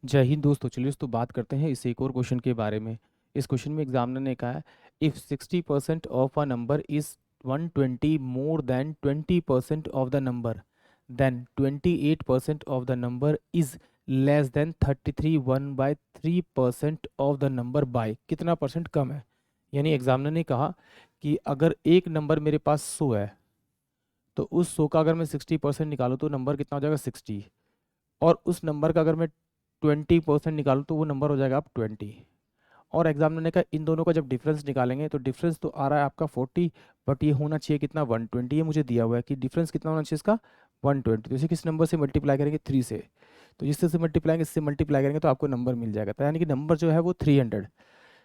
जय हिंद दोस्तों। चलिए दोस्तों बात करते हैं इस एक और क्वेश्चन के बारे में। इस क्वेश्चन में एग्जामिनर ने कहा है if 60% of a number is 120 more than 20% of the number, then 28% of the number is less than 33 1/3% of the number by कितना परसेंट कम है। यानी एग्जामिनर ने कहा कि अगर एक नंबर मेरे पास 100 है तो उस 100 का अगर मैं 60% निकालूँ तो नंबर कितना हो जाएगा 60, और उस नंबर का अगर मैं 20% निकालूँ तो वो नंबर हो जाएगा आप 20। और एग्जामिनर ने कहा इन दोनों का जब डिफरेंस निकालेंगे तो डिफरेंस तो आ रहा है आपका 40, बट ये होना चाहिए कितना 120। ये मुझे दिया हुआ है कि डिफरेंस कितना होना चाहिए इसका 120। तो इसे किस नंबर से मल्टीप्लाई करेंगे 3 से, तो जिससे से मल्टीप्लाई इससे मल्टीप्लाई करेंगे तो आपको नंबर मिल जाएगा। तो यानी कि नंबर जो है वो 300,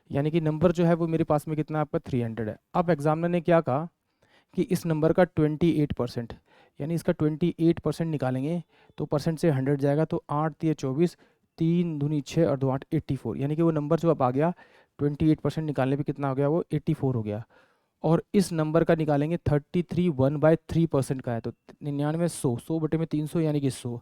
यानी कि नंबर जो है वो मेरे पास में कितना आपका 300 है। अब एग्जामिनर ने क्या कहा कि इस नंबर का 28%, यानी इसका 28% निकालेंगे तो परसेंट से 100 जाएगा, तो 8 3 24, 3 दूनी 6 और 2 8 84, यानी कि वो नंबर जो अब आ गया 28% निकालने पे कितना हो गया वो 84 हो गया। और इस नंबर का निकालेंगे 33 1/3% का है, तो 99 100, 100 बटे में 300 यानी कि 100।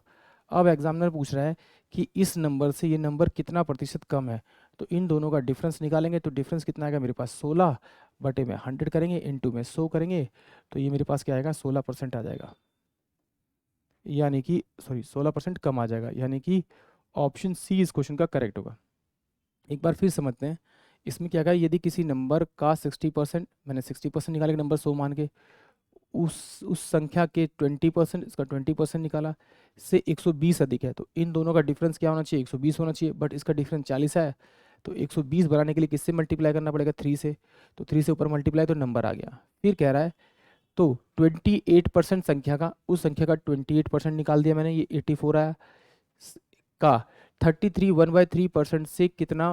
अब एग्जामिनर पूछ रहा है कि इस नंबर से ये नंबर कितना प्रतिशत कम है, तो इन दोनों का डिफरेंस निकालेंगे। तो डिफरेंस कितना आएगा मेरे पास 16 बटे में 100 करेंगे इंटू में 100 करेंगे, तो ये मेरे पास क्या आएगा 16% आ जाएगा, यानी कि सॉरी 16% कम आ जाएगा, यानी कि ऑप्शन सी इस क्वेश्चन का करेक्ट होगा। एक बार फिर समझते हैं इसमें क्या कहा, यदि किसी नंबर का 60%, मैंने 60% निकाले नंबर 100 मान के, उस संख्या के 20%, इसका 20% निकाला, से 120 अधिक है, तो इन दोनों का डिफरेंस क्या होना चाहिए 120 होना चाहिए, बट इसका डिफरेंस 40 है। तो 120 बनाने के लिए किससे मल्टीप्लाई करना पड़ेगा 3 से, तो 3 से ऊपर मल्टीप्लाई तो नंबर आ गया। फिर कह रहा है तो 28% संख्या का, उस संख्या का 28% निकाल दिया मैंने, ये 84 आया, का 33 1/3% से कितना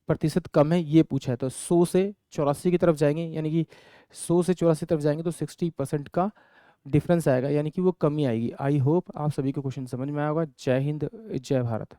प्रतिशत कम है ये पूछा है। तो 100 से 84 की तरफ जाएंगे, यानी कि 100 से 84 तरफ जाएंगे तो 60% का डिफरेंस आएगा, यानी कि वो कमी आएगी। आई होप आप सभी को क्वेश्चन समझ में आया होगा। जय हिंद, जय भारत।